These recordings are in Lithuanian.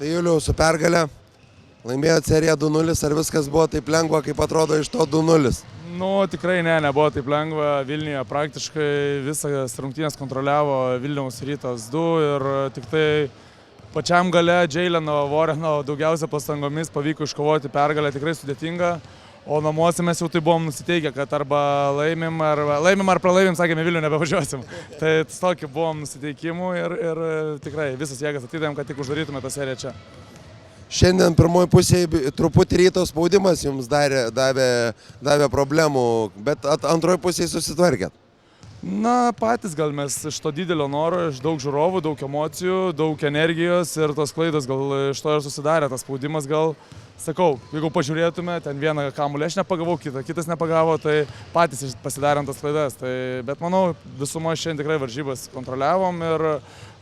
Tai Juliau, su pergale laimėjot seriją 2-0, ar viskas buvo taip lengva, kaip atrodo iš to 2-0? Nu, tikrai nebuvo taip lengva. Vilniuje praktiškai visas rungtynės kontroliavo Vilniaus Rytas 2 ir tik tai pačiam gale Džeileno Voreno daugiausia pastangomis pavyko iškovoti pergalę, tikrai sudėtinga. O namuose mes jau tai buvom nusiteikę, kad arba laimim ar pralaimim, sakėme, Vilnių nebevažiuosim. Tai tokį buvom nusiteikimų ir tikrai visas jėgas atidavėm, kad tik uždarytume tą seriją čia. Šiandien pirmoji pusėje truputį Ryto spaudimas jums davė problemų, bet antroji pusėje susitvarkėt. Na, patys gal mes iš to didelio noro, iš daug žiūrovų, daug emocijų, daug energijos ir tos klaidos gal iš to ir susidarė, tas spaudimas gal, sakau, jeigu pažiūrėtume, ten vieną kamuolį aš nepagavau, kitas nepagavo, tai patys pasidarėm tas klaidas. Bet manau, visumo šiandien tikrai varžybas kontroliavom ir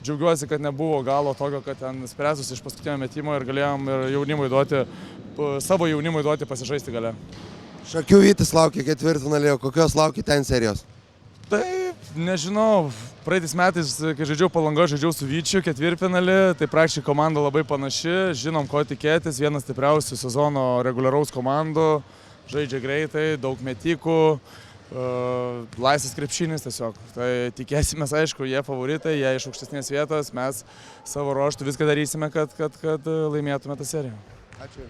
džiaugiuosi, kad nebuvo galo tokio, kad ten spręsus iš paskutinio metimo ir galėjom ir savo jaunimui duoti pasižaisti gale. Šakių Vytis laukia ketvirtfinalio, kokios laukia ten serijos? Tai nežinau, praeitais metais, kai žaidžiau Palangoje, žaidžiau su Vyčiu ketvirtfinalį, tai praktiškai komanda labai panaši, žinom ko tikėtis, vienas stipriausių sezono reguliaraus komandų, žaidžia greitai, daug metikų, laisvas krepšinis tiesiog. Tai tikėsimės, aišku, jie favoritai, jie iš aukštesnės vietos, mes savo ruoštų viską darysime, kad laimėtume tą seriją. Ačiū.